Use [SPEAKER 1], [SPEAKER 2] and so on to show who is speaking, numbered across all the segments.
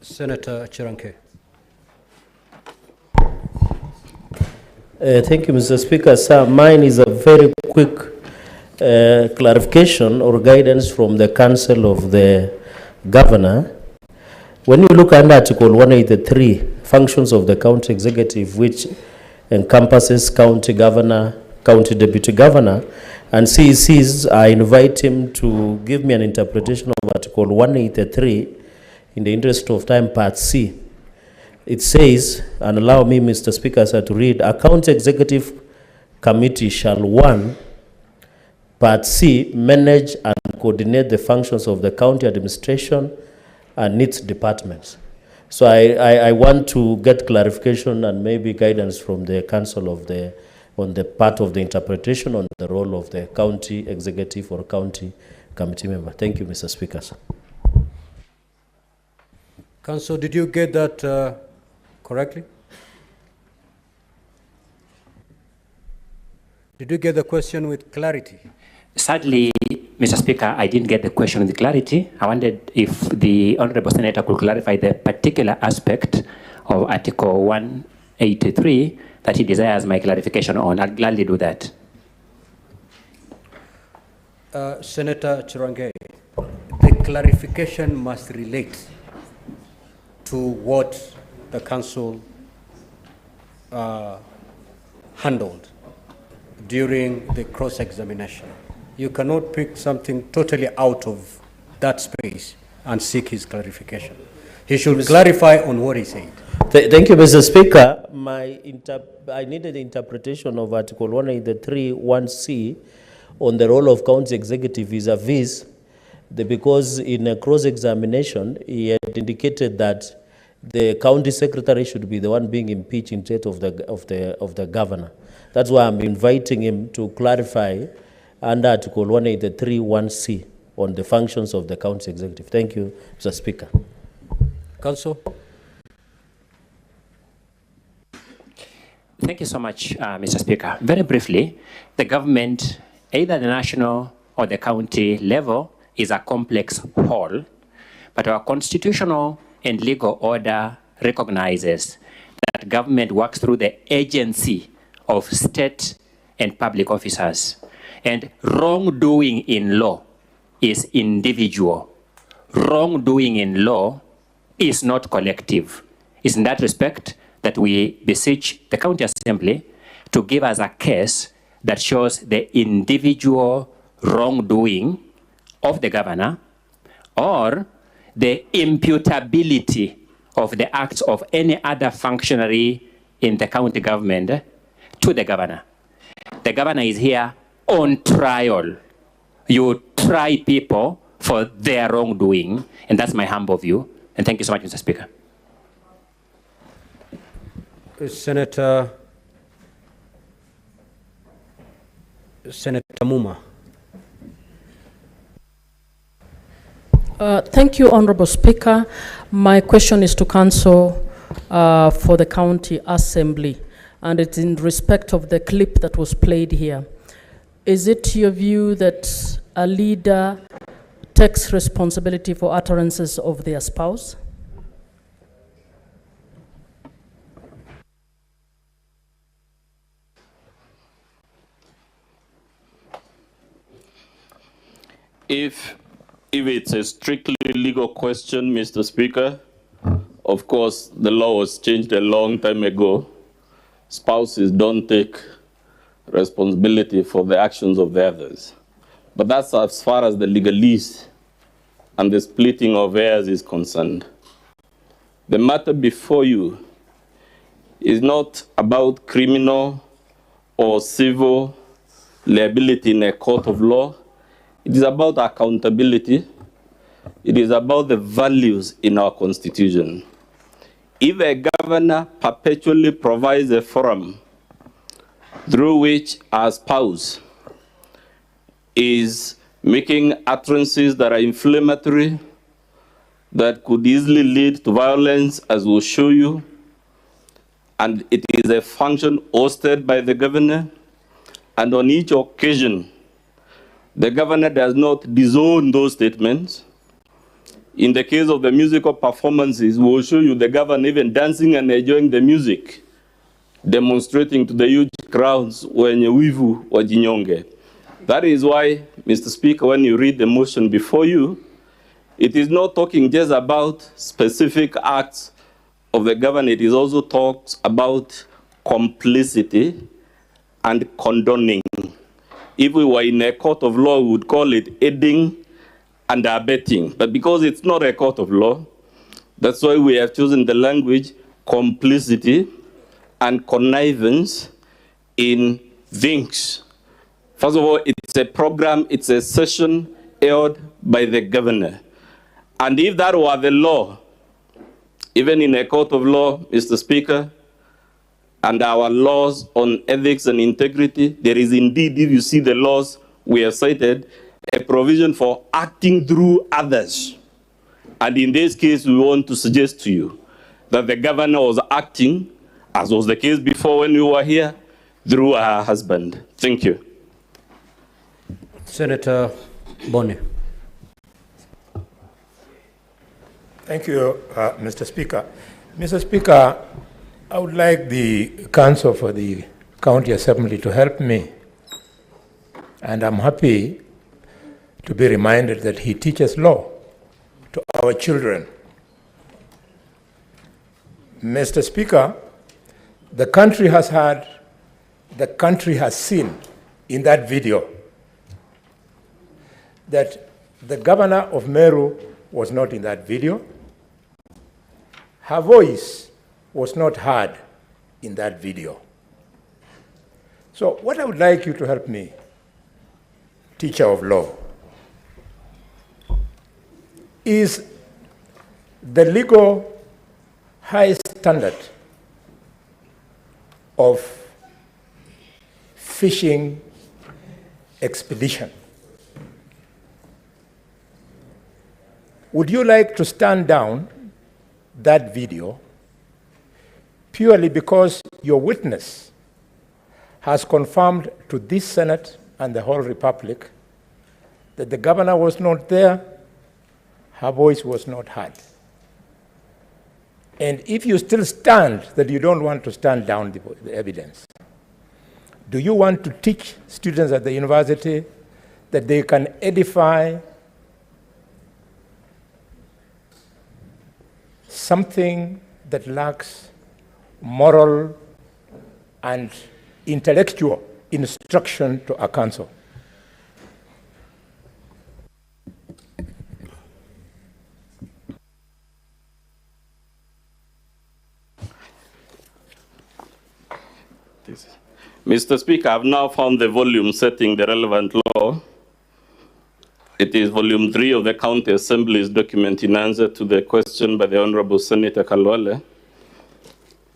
[SPEAKER 1] Senator Chiranke.
[SPEAKER 2] Thank you, Mr. Speaker. Sir, mine is a very quick clarification or guidance from the Council of the Governor. When you look under Article 183, functions of the county executive, which encompasses county governor, county deputy governor, and CECs, I invite him to give me an interpretation of Article 183 in the interest of time, Part C. It says, and allow me, Mr. Speaker, sir, to read, a county executive committee shall, 1, Part C, manage and coordinate the functions of the county administration and its departments. So I want to get clarification and maybe guidance from the council of on the part of the interpretation on the role of the county executive or county committee member. Thank you, Mr. Speaker, sir.
[SPEAKER 1] Council, did you get that correctly? Did you get the question with clarity?
[SPEAKER 3] Sadly, Mr. Speaker, I didn't get the question with clarity. I wondered if the Honorable Senator could clarify the particular aspect of Article 183 that he desires my clarification on. I'll gladly do that.
[SPEAKER 1] Senator Chirange, the clarification must relate to what the council handled during the cross-examination. You cannot pick something totally out of that space and seek his clarification. He should clarify on what he said.
[SPEAKER 2] Thank you, Mr. Speaker. I needed the interpretation of Article 183, 1C on the role of county executive vis-a-vis, because in a cross-examination, he had indicated that the county secretary should be the one being impeached instead of the governor. That's why I'm inviting him to clarify under Article 183, 1C on the functions of the county executive. Thank you, Mr. Speaker.
[SPEAKER 1] Council.
[SPEAKER 3] Thank you so much, Mr. Speaker. Very briefly, the government, either the national or the county level, is a complex whole, but our constitutional and legal order recognizes that government works through the agency of state and public officers. And wrongdoing in law is individual. Wrongdoing in law is not collective. It's in that respect that we beseech the county assembly to give us a case that shows the individual wrongdoing of the governor or the imputability of the acts of any other functionary in the county government to the governor. The governor is here on trial. You try people for their wrongdoing, and that's my humble view. And thank you so much, Mr. Speaker.
[SPEAKER 1] Senator Muma.
[SPEAKER 4] Thank you, Honorable Speaker. My question is to Council for the County Assembly, and it's in respect of the clip that was played here. Is it your view that a leader takes responsibility for utterances of their spouse?
[SPEAKER 5] If it's a strictly legal question, Mr. Speaker, of course, the law was changed a long time ago. Spouses don't take responsibility for the actions of the others. But that's as far as the legalese and the splitting of heirs is concerned. The matter before you is not about criminal or civil liability in a court of law. It is about accountability. It is about the values in our Constitution. If a governor perpetually provides a forum through which our spouse is making utterances that are inflammatory, that could easily lead to violence, as we'll show you, and it is a function hosted by the governor, and on each occasion, the governor does not disown those statements. In the case of the musical performances, we will show you the governor even dancing and enjoying the music, demonstrating to the huge crowds wenye wivu wajinyonge. That is why, Mr. Speaker, when you read the motion before you, it is not talking just about specific acts of the government, it is also talks about complicity and condoning. If we were in a court of law, we would call it aiding and abetting. But because it's not a court of law, that's why we have chosen the language complicity and connivance in things. First of all, it's a program, it's a session held by the governor. And if that were the law, even in a court of law, Mr. Speaker, and our laws on ethics and integrity, there is indeed, if you see the laws we have cited, a provision for acting through others. And in this case, we want to suggest to you that the governor was acting, as was the case before when we were here, through her husband. Thank you.
[SPEAKER 1] Senator Boni.
[SPEAKER 6] Thank you, Mr. Speaker. Mr. Speaker, I would like the counsel for the County Assembly to help me. And I'm happy to be reminded that he teaches law to our children. Mr. Speaker, the country has seen in that video that the governor of Meru was not in that video. Her voice was not heard in that video. So what I would like you to help me, teacher of law, is the legal high standard of fishing expedition. Would you like to stand down that video purely because your witness has confirmed to this Senate and the whole Republic that the governor was not there, her voice was not heard? And if you still stand that you don't want to stand down the evidence, do you want to teach students at the university that they can edify something that lacks moral and intellectual instruction to a council?
[SPEAKER 5] Mr. Speaker, I've now found the volume setting the relevant law. It is volume 3 of the County Assembly's document in answer to the question by the Honorable Senator Kalwale.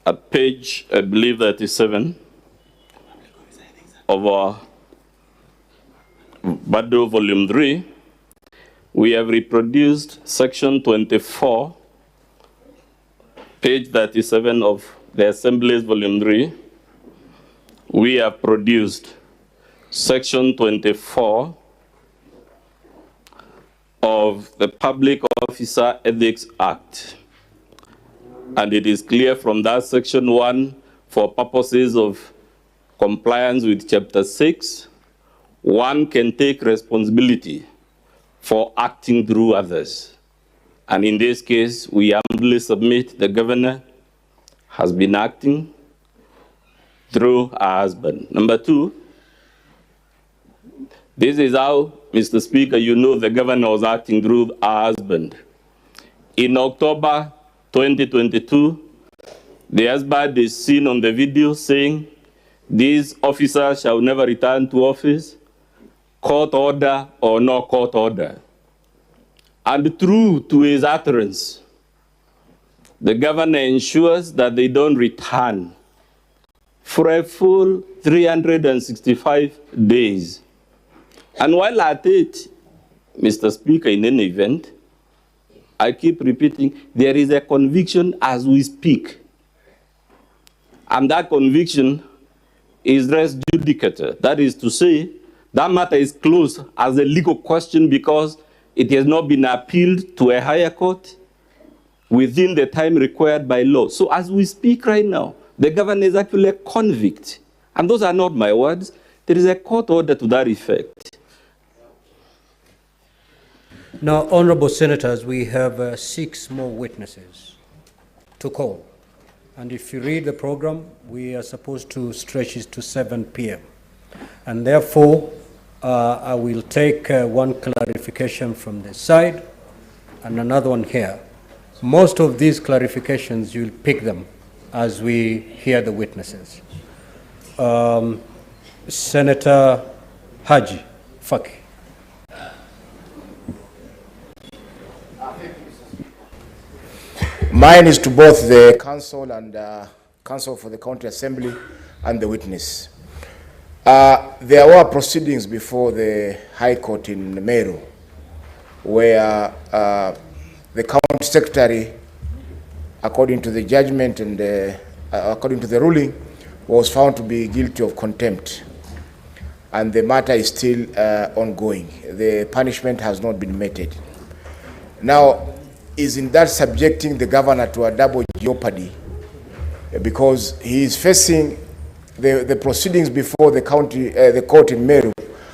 [SPEAKER 5] At page, I believe, 37 of our Bado volume 3, we have reproduced section 24, page 37 of the Assembly's volume 3. We have produced section 24 of the Public Officer Ethics Act. And it is clear from that section 1, for purposes of compliance with chapter 6, one can take responsibility for acting through others. And in this case, we humbly submit the governor has been acting through her husband. Number 2, this is how, Mr. Speaker, you know the governor was acting through her husband. In October 2022, the husband is seen on the video saying, "These officers shall never return to office, court order or no court order." And true to his utterance, the governor ensures that they don't return for a full 365 days. And while at it, Mr. Speaker, in any event, I keep repeating, there is a conviction as we speak. And that conviction is res judicata. That is to say, that matter is closed as a legal question because It has not been appealed to a higher court within the time required by law. So as we speak right now, the governor is actually a convict. And those are not my words. There is a court order to that effect.
[SPEAKER 1] Now, honorable senators, we have 6 more witnesses to call. And if you read the program, we are supposed to stretch it to 7 p.m. And therefore, I will take one clarification from this side and another one here. Most of these clarifications, you'll pick them as we hear the witnesses. Senator Haji Faki.
[SPEAKER 6] Mine is to both the council and council for the county assembly and the witness. There were proceedings before the High Court in Meru where the county secretary, according to the judgment and according to the ruling, was found to be guilty of contempt. And the matter is still ongoing. The punishment has not been meted. Now, isn't that subjecting the governor to a double jeopardy? Because he is facing the proceedings before the court in Meru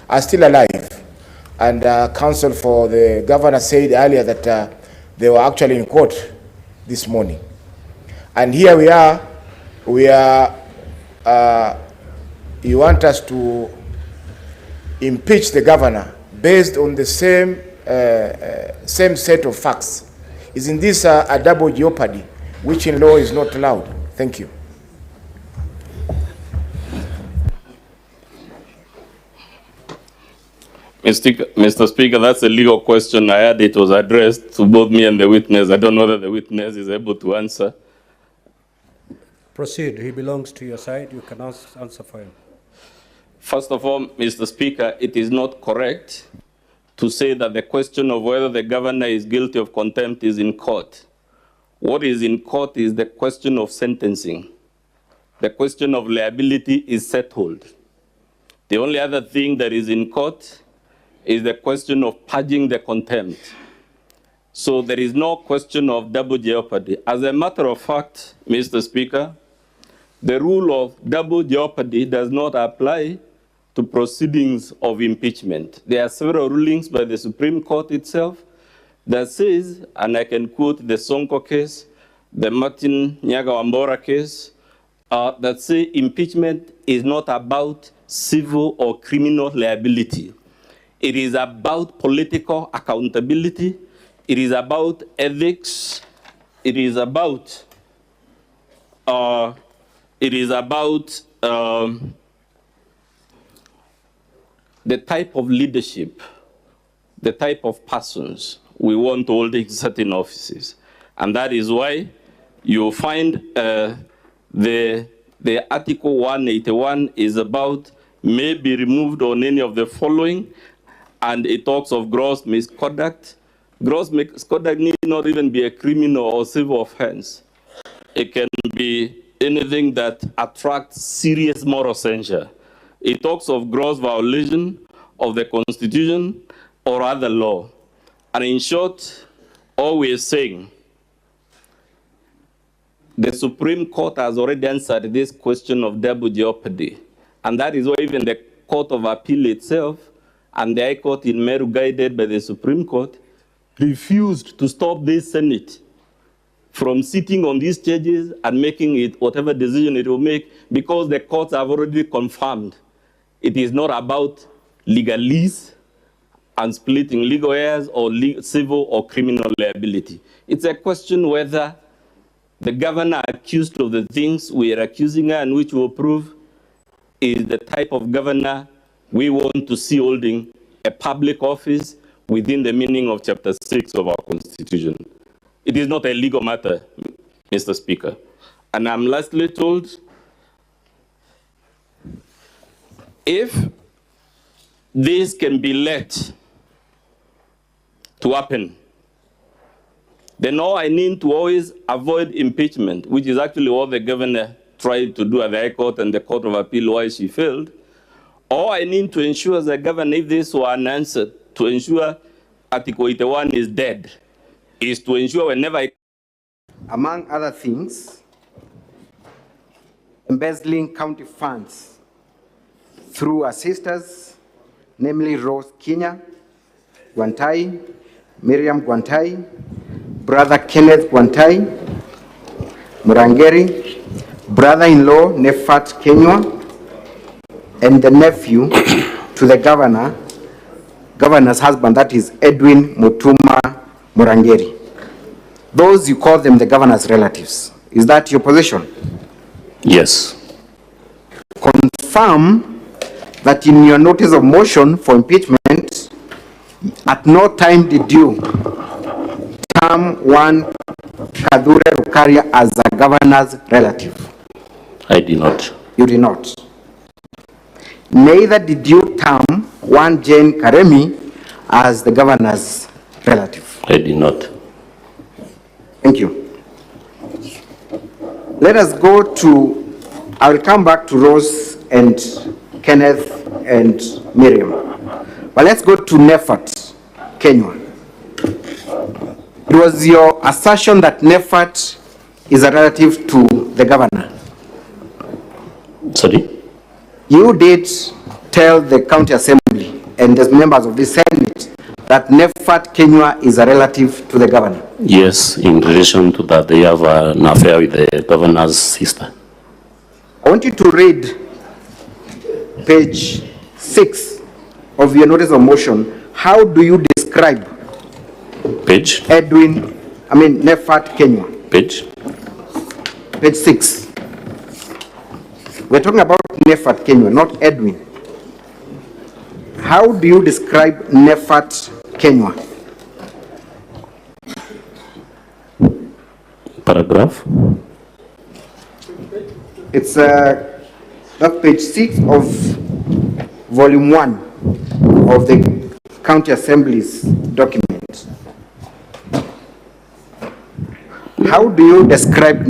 [SPEAKER 6] are still alive. And counsel for the governor said earlier that they were actually in court this morning. And here we are, you want us to impeach the governor based on the same set of facts. Isn't this a double jeopardy, which in law is not allowed? Thank you.
[SPEAKER 5] Mr. Speaker, that's a legal question. I heard it was addressed to both me and the witness. I don't know whether the witness is able to answer.
[SPEAKER 1] Proceed. He belongs to your side. You can answer for him.
[SPEAKER 5] First of all, Mr. Speaker, it is not correct to say that the question of whether the governor is guilty of contempt is in court. What is in court is the question of sentencing. The question of liability is settled. The only other thing that is in court is the question of purging the contempt. So there is no question of double jeopardy. As a matter of fact, Mr. Speaker, the rule of double jeopardy does not apply to proceedings of impeachment. There are several rulings by the Supreme Court itself that says, and I can quote the Sonko case, the Martin Nyaga-Wambora case, that say impeachment is not about civil or criminal liability. It is about political accountability. It is about ethics. It is about the type of leadership, the type of persons we want holding certain offices. And that is why you find the Article 181 is about may be removed on any of the following, and it talks of gross misconduct. Gross misconduct need not even be a criminal or civil offense. It can be anything that attracts serious moral censure. It talks of gross violation of the Constitution or other law. And in short, all we are saying, the Supreme Court has already answered this question of double jeopardy. And that is why even the Court of Appeal itself and the High Court in Meru, guided by the Supreme Court, refused to stop this Senate from sitting on these charges and making it whatever decision it will make, because the courts have already confirmed it is not about legalese and splitting legal heirs or civil or criminal liability. It's a question whether the governor accused of the things we are accusing her and which will prove is the type of governor we want to see holding a public office within the meaning of Chapter 6 of our Constitution. It is not a legal matter, Mr. Speaker. And I'm lastly told, if this can be let to happen, then all I need to always avoid impeachment, which is actually what the governor tried to do at the High Court and the Court of Appeal, why she failed. All I need to ensure as a governor, if this were unanswered, to ensure Article 81 is dead is to ensure whenever
[SPEAKER 7] among other things, embezzling county funds through her sisters, namely Rose Kinya Gwantai, Miriam Gwantai, brother Kenneth Gwantai, Murangeri, brother-in-law Nefat Kenywa, and the nephew to the governor's husband, that is Edwin Mutuma Murangeri. Those you call them the governor's relatives. Is that your position?
[SPEAKER 5] Yes.
[SPEAKER 7] Confirm that in your notice of motion for impeachment, at no time did you term one Kadure Rukaria as a governor's relative.
[SPEAKER 5] I did not.
[SPEAKER 7] You did not. Neither did you term one Jane Karemi as the governor's relative.
[SPEAKER 5] I did not.
[SPEAKER 7] Thank you. Let us go to, I will come back to Rose and Kenneth and Miriam. But let's go to Nefat Kenywa. It was your assertion that Nefat is a relative to the governor.
[SPEAKER 5] Sorry?
[SPEAKER 7] You did tell the county assembly and the members of the Senate that Nefat Kenywa is a relative to the governor.
[SPEAKER 5] Yes, in relation to that, they have an affair with the governor's sister.
[SPEAKER 7] I want you to read page 6 of your notice of motion. How do you describe
[SPEAKER 5] Page?
[SPEAKER 7] Nefat Kenywa?
[SPEAKER 5] Page?
[SPEAKER 7] Page 6. We're talking about Nefat Kenywa, not Edwin. How do you describe Nefat Kenywa?
[SPEAKER 5] Paragraph?
[SPEAKER 7] It's that's page 6 of volume 1 of the county assembly's document. How do you describe